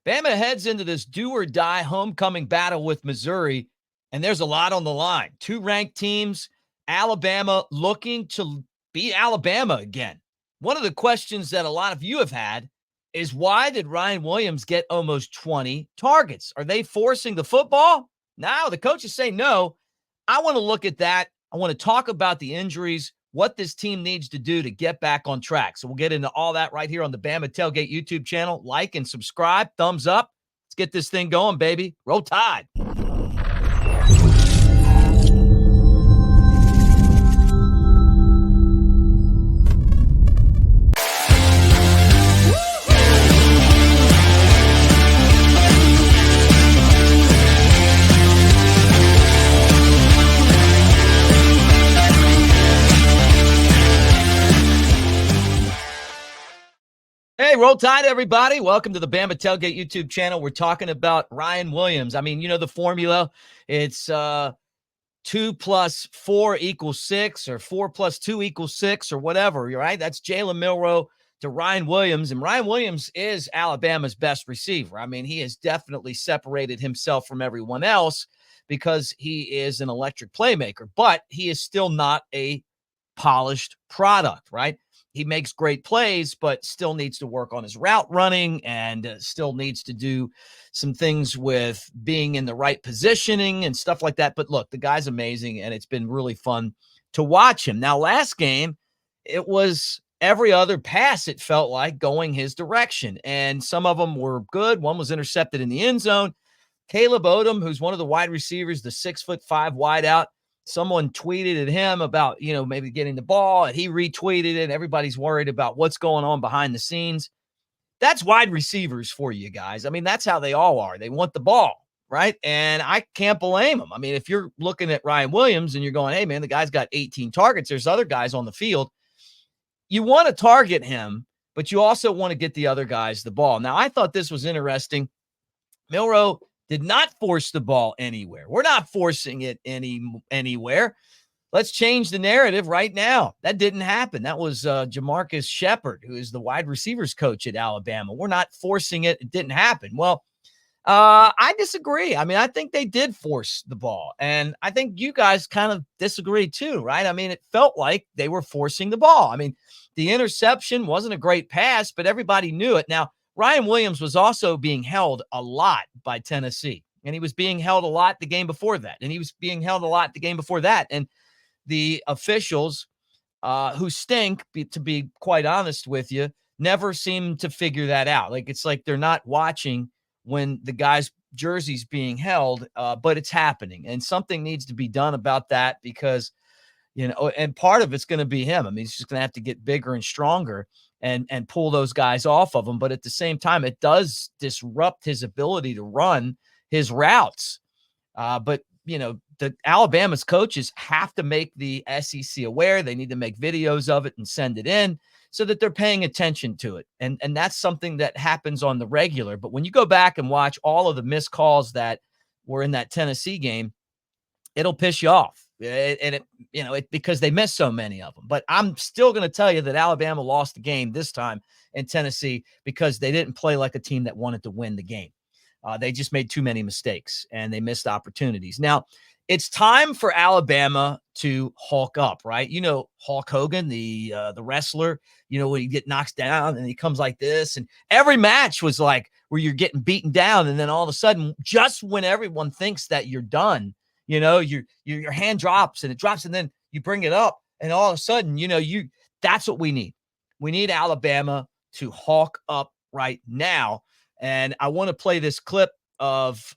Bama heads into this do-or-die homecoming battle with Missouri, and there's a lot on the line. Two ranked teams, Alabama looking to be Alabama again. One of the questions that a lot of you have had is, why did Ryan Williams get almost 20 targets? Are they forcing the football? No, the coaches say no. I want to look at that. I want to talk about the injuries, what this team needs to do to get back on track. So we'll get into all that right here on the Bama Tailgate YouTube channel. Like and subscribe, thumbs up. Let's get this thing going, baby. Roll Tide. Hey, Roll Tide, everybody. Welcome to the Bama Tailgate YouTube channel. We're talking about Ryan Williams. I mean, you know the formula. It's 2 + 4 = 6, or 4 + 2 = 6, or whatever, right? That's Jalen Milroe to Ryan Williams. And Ryan Williams is Alabama's best receiver. I mean, he has definitely separated himself from everyone else because he is an electric playmaker. But he is still not a polished product, right? He makes great plays, but still needs to work on his route running and still needs to do some things with being in the right positioning and stuff like that. But look, the guy's amazing, and it's been really fun to watch him. Now, last game, it was every other pass, it felt like, going his direction. And some of them were good. One was intercepted in the end zone. Caleb Odom, who's one of the wide receivers, the 6'5" wideout, someone tweeted at him about, maybe getting the ball, and he retweeted it. Everybody's worried about what's going on behind the scenes. That's wide receivers for you guys. I mean, that's how they all are. They want the ball, right? And I can't blame them. I mean, if you're looking at Ryan Williams and you're going, hey, man, the guy's got 18 targets. There's other guys on the field. You want to target him, but you also want to get the other guys the ball. Now, I thought this was interesting. Milroe did not force the ball anywhere. We're not forcing it anywhere. Let's change the narrative right now. That didn't happen. That was JaMarcus Sheppard, who is the wide receivers coach at Alabama. We're not forcing it. It didn't happen. Well, I disagree. I mean, I think they did force the ball, and I think you guys kind of disagree too, right? I mean, it felt like they were forcing the ball. I mean, the interception wasn't a great pass, but everybody knew it. Now, Ryan Williams was also being held a lot by Tennessee, and he was being held a lot the game before that, and he was being held a lot the game before that. And the officials, who stink, to be quite honest with you, never seem to figure that out. Like, it's like they're not watching when the guy's jersey's being held, but it's happening, and something needs to be done about that because, and part of it's going to be him. I mean, he's just going to have to get bigger and stronger and pull those guys off of him. But at the same time, it does disrupt his ability to run his routes. But the Alabama's coaches have to make the SEC aware. They need to make videos of it and send it in so that they're paying attention to it. And that's something that happens on the regular. But when you go back and watch all of the missed calls that were in that Tennessee game, it'll piss you off. Because they missed so many of them. But I'm still going to tell you that Alabama lost the game this time in Tennessee because they didn't play like a team that wanted to win the game. They just made too many mistakes, and they missed opportunities. Now, it's time for Alabama to hulk up, right? Hulk Hogan, the wrestler, when he get knocked down and he comes like this. And every match was like where you're getting beaten down, and then all of a sudden, just when everyone thinks that you're done, your hand drops and it drops, and then you bring it up, and all of a sudden, that's what we need. We need Alabama to hulk up right now. And I want to play this clip of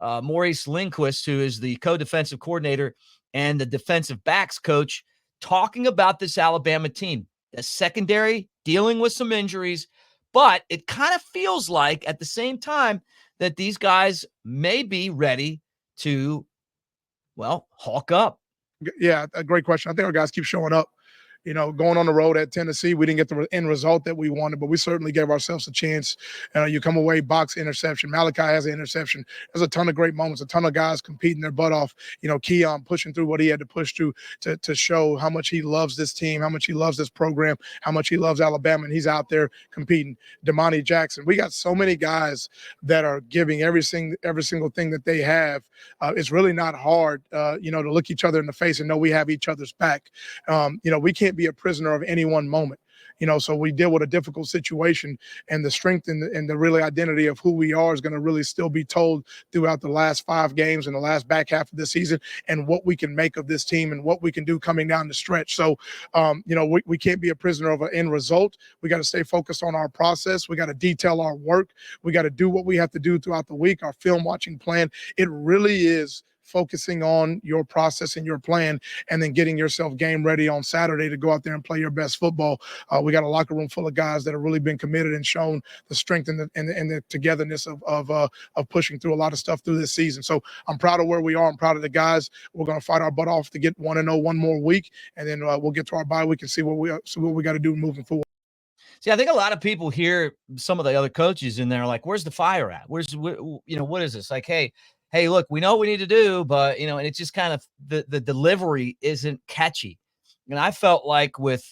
Maurice Linguist, who is the co-defensive coordinator and the defensive backs coach, talking about this Alabama team. The secondary dealing with some injuries, but it kind of feels like at the same time that these guys may be ready to, hulk up. Yeah, a great question. I think our guys keep showing up. going on the road at Tennessee, we didn't get the end result that we wanted, but we certainly gave ourselves a chance. You come away, box interception. Malachi has an interception. There's a ton of great moments, a ton of guys competing their butt off. Keon pushing through what he had to push through to show how much he loves this team, how much he loves this program, how much he loves Alabama, and he's out there competing. Damani Jackson. We got so many guys that are giving every single thing that they have. It's really not hard, to look each other in the face and know we have each other's back. We can't be a prisoner of any one moment. So we deal with a difficult situation, and the strength and the really identity of who we are is going to really still be told throughout the last 5 games and the last back half of the season, and what we can make of this team and what we can do coming down the stretch. So, we can't be a prisoner of an end result. We got to stay focused on our process. We got to detail our work. We got to do what we have to do throughout the week, our film watching plan. It really is focusing on your process and your plan, and then getting yourself game ready on Saturday to go out there and play your best football. We got a locker room full of guys that have really been committed and shown the strength and the togetherness of pushing through a lot of stuff through this season. So I'm proud of where we are. I'm proud of the guys. We're going to fight our butt off to get 1-0 one more week, and then we'll get to our bye week and see what we got to do moving forward. See, I think a lot of people hear some of the other coaches in there like, where's the fire at? What is this? Like, hey, look, we know what we need to do, but, and it's just kind of the delivery isn't catchy. And I felt like with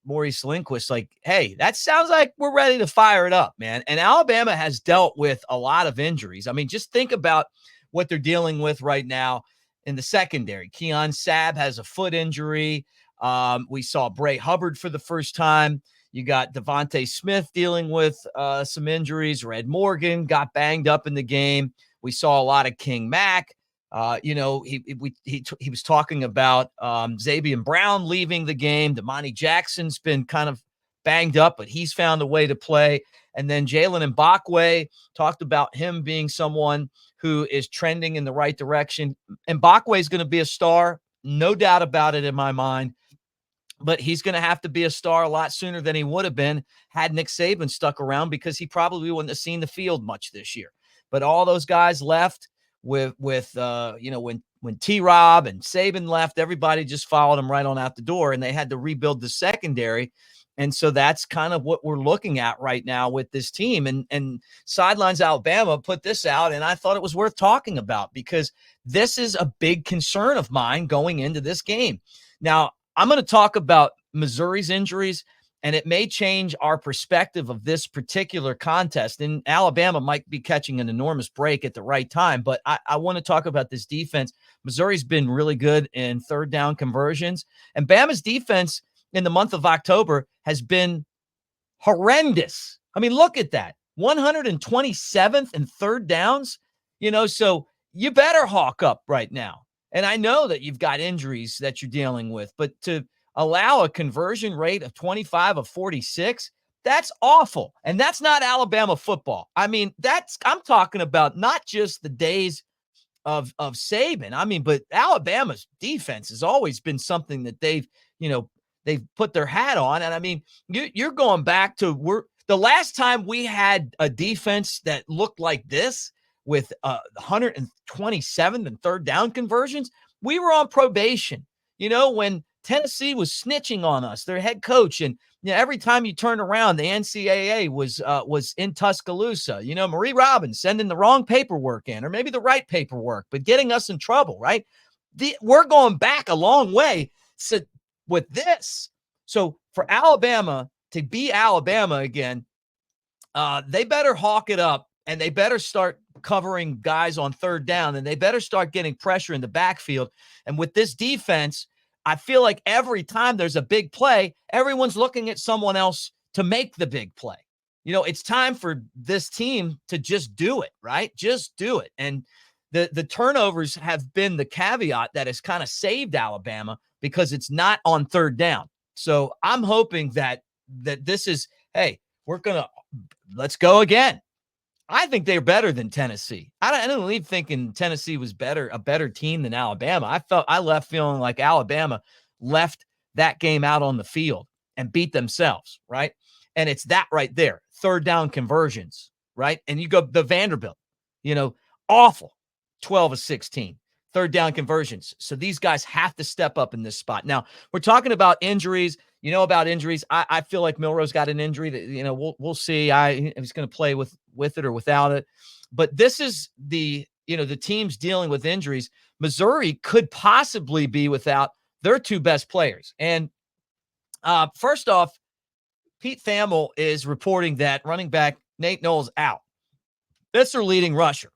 Maurice Linguist, like, hey, that sounds like we're ready to fire it up, man. And Alabama has dealt with a lot of injuries. I mean, just think about what they're dealing with right now in the secondary. Keon Sabb has a foot injury. We saw Bray Hubbard for the first time. You got Devontae Smith dealing with some injuries. Red Morgan got banged up in the game. We saw a lot of King Mack. He was talking about Xavier Brown leaving the game. Damani Jackson's been kind of banged up, but he's found a way to play. And then Jalen Mbakwe talked about him being someone who is trending in the right direction. Mbakwe is going to be a star, no doubt about it in my mind. But he's going to have to be a star a lot sooner than he would have been had Nick Saban stuck around, because he probably wouldn't have seen the field much this year. But all those guys left when T-Rob and Saban left, everybody just followed him right on out the door, and they had to rebuild the secondary. And so that's kind of what we're looking at right now with this team. And Sidelines Alabama put this out, and I thought it was worth talking about, because this is a big concern of mine going into this game. Now, I'm going to talk about Missouri's injuries, and it may change our perspective of this particular contest. And Alabama might be catching an enormous break at the right time, but I want to talk about this defense. Missouri's been really good in third down conversions, and Bama's defense in the month of October has been horrendous. I mean, look at that. 127th in third downs, so you better hawk up right now. And I know that you've got injuries that you're dealing with, but to allow a conversion rate of 25 of 46, that's awful. And that's not Alabama football. I mean, I'm talking about not just the days of Saban. I mean, but Alabama's defense has always been something that they've put their hat on. And I mean, you're going back to the last time we had a defense that looked like this, with 127th and third down conversions, we were on probation. When Tennessee was snitching on us, their head coach, and every time you turned around, the NCAA was in Tuscaloosa. Marie Robbins sending the wrong paperwork in, or maybe the right paperwork, but getting us in trouble, right? We're going back a long way with this. So for Alabama to be Alabama again, they better hawk it up, and they better start covering guys on third down, and they better start getting pressure in the backfield. And with this defense, I feel like every time there's a big play, everyone's looking at someone else to make the big play. It's time for this team to just do it, right? Just do it. And the turnovers have been the caveat that has kind of saved Alabama, because it's not on third down. So I'm hoping that this is, hey, let's go again. I think they're better than Tennessee. I don't leave thinking Tennessee was a better team than Alabama. I left feeling like Alabama left that game out on the field and beat themselves, right? And it's that right there, third down conversions, right? And you go the Vanderbilt, awful, 12 of 16. third down conversions. So these guys have to step up in this spot. Now, we're talking about injuries. You know about injuries. I feel like Milroe's got an injury that, we'll see. He's going to play with it or without it. But this is the teams dealing with injuries. Missouri could possibly be without their two best players. And first off, Pete Thamel is reporting that running back Nate Knowles out. That's their leading rusher.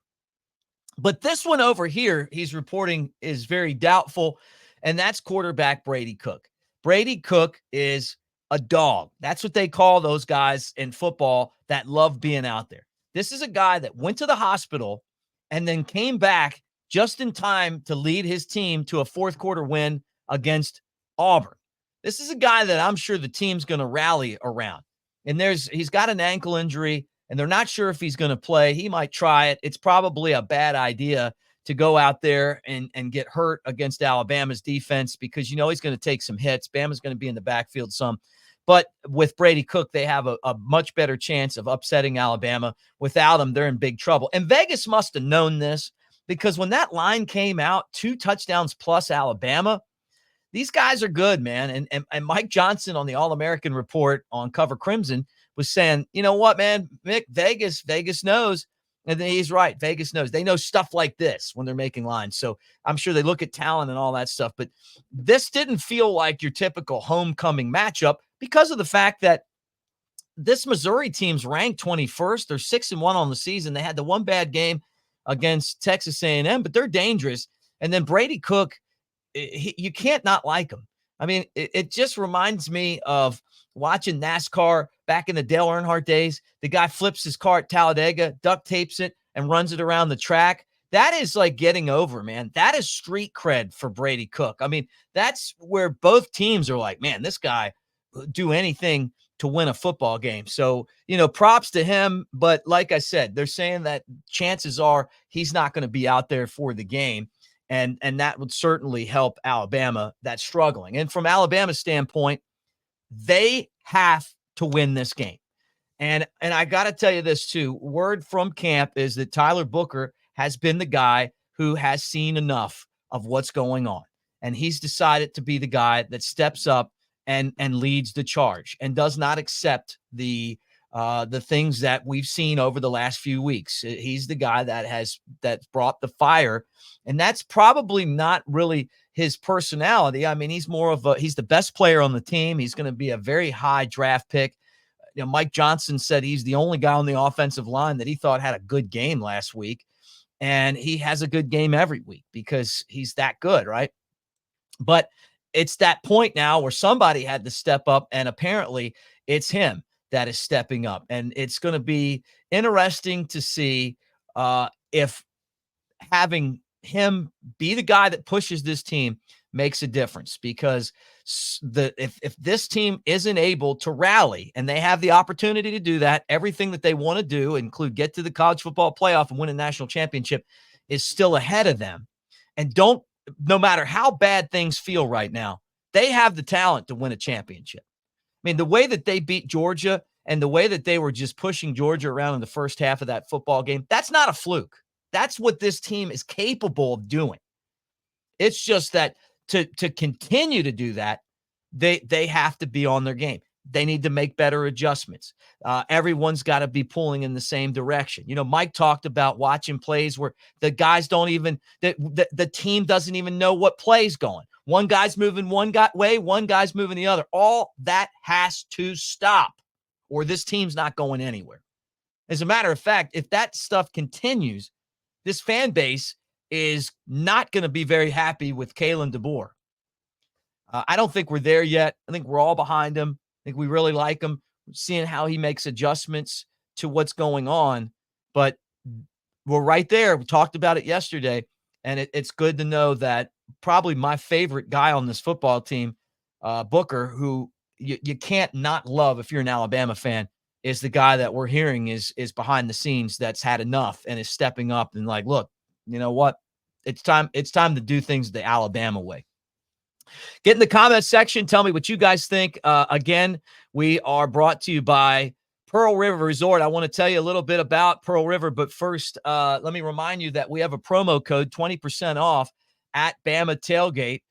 But this one over here, he's reporting, is very doubtful, and that's quarterback Brady Cook. Brady Cook is a dog. That's what they call those guys in football that love being out there. This is a guy that went to the hospital and then came back just in time to lead his team to a fourth quarter win against Auburn. This is a guy that I'm sure the team's going to rally around. And he's got an ankle injury, and they're not sure if he's going to play. He might try it. It's probably a bad idea to go out there and get hurt against Alabama's defense because he's going to take some hits. Bama's going to be in the backfield some. But with Brady Cook, they have a much better chance of upsetting Alabama. Without him, they're in big trouble. And Vegas must have known this because when that line came out, 2 touchdowns plus Alabama, these guys are good, man. And Mike Johnson on the All-American report on Cover Crimson was saying, you know what, man, Mick, Vegas knows. And then he's right. Vegas knows. They know stuff like this when they're making lines. So I'm sure they look at talent and all that stuff. But this didn't feel like your typical homecoming matchup because of the fact that this Missouri team's ranked 21st. They're 6-1 on the season. They had the one bad game against Texas A&M, but they're dangerous. And then Brady Cook, you can't not like him. I mean, it just reminds me of watching NASCAR back in the Dale Earnhardt days. The guy flips his car at Talladega, duct tapes it, and runs it around the track. That is like getting over, man. That is street cred for Brady Cook. I mean, that's where both teams are like, man, this guy would do anything to win a football game. So, props to him. But like I said, they're saying that chances are he's not going to be out there for the game. And that would certainly help Alabama that's struggling. And from Alabama's standpoint, they have to win this game. And I got to tell you this too. Word from camp is that Tyler Booker has been the guy who has seen enough of what's going on. And he's decided to be the guy that steps up and leads the charge and does not accept the things that we've seen over the last few weeks. He's the guy that brought the fire, and that's probably not really his personality. I mean, he's the best player on the team. He's going to be a very high draft pick. Mike Johnson said he's the only guy on the offensive line that he thought had a good game last week, and he has a good game every week because he's that good, right? But it's that point now where somebody had to step up, and apparently it's him that is stepping up. And it's going to be interesting to see if having him be the guy that pushes this team makes a difference, because if this team isn't able to rally, and they have the opportunity to do that, everything that they want to do, include get to the college football playoff and win a national championship, is still ahead of them. And no matter how bad things feel right now, they have the talent to win a championship. I mean, the way that they beat Georgia and the way that they were just pushing Georgia around in the first half of that football game, that's not a fluke. That's what this team is capable of doing. It's just that to continue to do that, they have to be on their game. They need to make better adjustments. Everyone's got to be pulling in the same direction. Mike talked about watching plays where the guys don't even the team doesn't even know what play's going. One guy's moving one way, one guy's moving the other. All that has to stop, or this team's not going anywhere. As a matter of fact, if that stuff continues, this fan base is not going to be very happy with Kalen DeBoer. I don't think we're there yet. I think we're all behind him. I think we really like him, seeing how he makes adjustments to what's going on. But we're right there. We talked about it yesterday, and it's good to know that probably my favorite guy on this football team, Booker, who you can't not love if you're an Alabama fan, is the guy that we're hearing is behind the scenes that's had enough and is stepping up and like, look, you know what? It's time to do things the Alabama way. Get in the comments section. Tell me what you guys think. Again, we are brought to you by Pearl River Resort. I want to tell you a little bit about Pearl River, but first, let me remind you that we have a promo code, 20% off at Bama Tailgate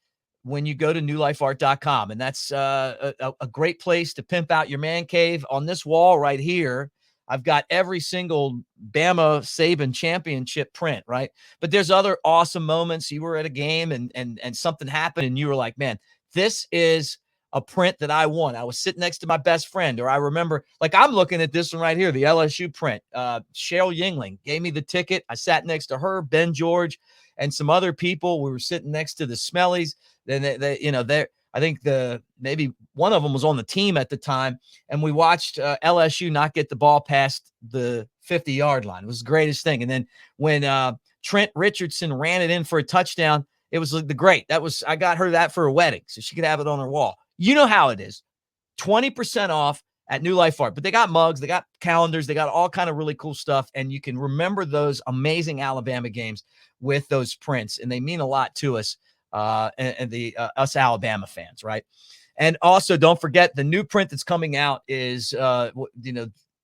when you go to newlifeart.com. And that's a great place to pimp out your man cave. On this wall right here, I've got every single Bama Saban championship print, right? But there's other awesome moments. You were at a game and something happened and you were like, man, this is a print that I want. I was sitting next to my best friend, or I remember, like, I'm looking at this one right here, the LSU print. Cheryl Yingling gave me the ticket. I sat next to her, Ben George, and some other people. We were sitting next to the Smellies. Then I think maybe one of them was on the team at the time, and we watched LSU not get the ball past the 50-yard line. It was the greatest thing. And then when Trent Richardson ran it in for a touchdown, it was the great. I got her that for a wedding, so she could have it on her wall. You know how it is. 20% off at New Life Art. But they got mugs, they got calendars, they got all kind of really cool stuff, and you can remember those amazing Alabama games with those prints, and they mean a lot to us. Us Alabama fans, right? And also, don't forget the new print that's coming out is,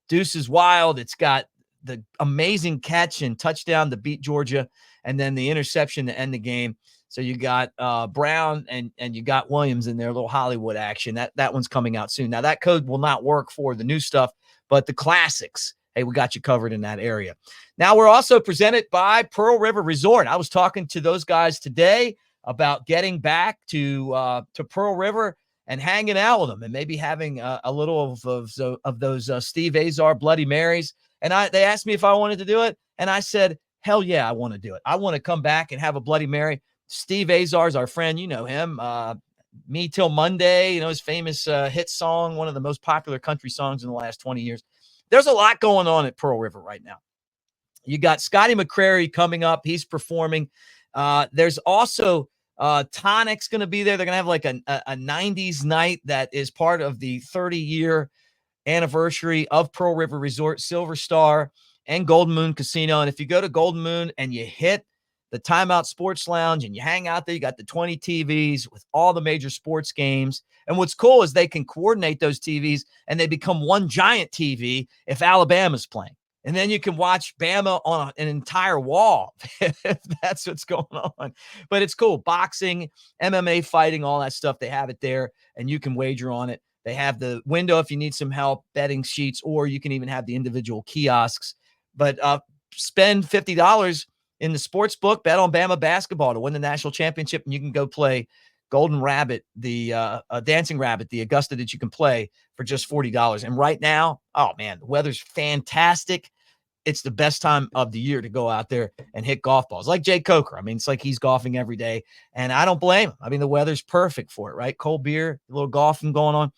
Deuce is Wild. It's got the amazing catch and touchdown to beat Georgia, and then the interception to end the game. So you got Brown and you got Williams in there, a little Hollywood action. That one's coming out soon. Now, that code will not work for the new stuff, but the classics, hey, we got you covered in that area. Now, we're also presented by Pearl River Resort. I was talking to those guys today about getting back to Pearl River and hanging out with them and maybe having a little of those Steve Azar Bloody Marys. And they asked me if I wanted to do it. And I said, hell yeah, I want to do it. I want to come back and have a Bloody Mary. Steve Azar is our friend. You know him. Me Till Monday, his famous hit song, one of the most popular country songs in the last 20 years. There's a lot going on at Pearl River right now. You got Scotty McCrary coming up. He's performing. There's also Tonic's going to be there. They're going to have like a 90s night that is part of the 30-year anniversary of Pearl River Resort, Silver Star, and Golden Moon Casino. And if you go to Golden Moon and you hit the Timeout Sports Lounge and you hang out there, you got the 20 TVs with all the major sports games. And what's cool is they can coordinate those TVs and they become one giant TV if Alabama's playing. And then you can watch Bama on an entire wall if that's what's going on. But it's cool. Boxing, MMA fighting, all that stuff. They have it there, and you can wager on it. They have the window if you need some help, betting sheets, or you can even have the individual kiosks. But spend $50 in the sports book, bet on Bama basketball to win the national championship, and you can go play Golden Rabbit, the Dancing Rabbit, the Augusta that you can play for just $40. And right now, oh man, the weather's fantastic. It's the best time of the year to go out there and hit golf balls. Like Jay Coker. I mean, it's like he's golfing every day, and I don't blame him. I mean, the weather's perfect for it, right? Cold beer, a little golfing going on.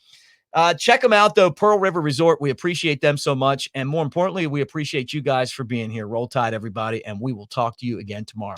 Check them out, though, Pearl River Resort. We appreciate them so much, and more importantly, we appreciate you guys for being here. Roll Tide, everybody, and we will talk to you again tomorrow.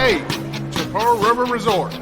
To Pearl River Resort.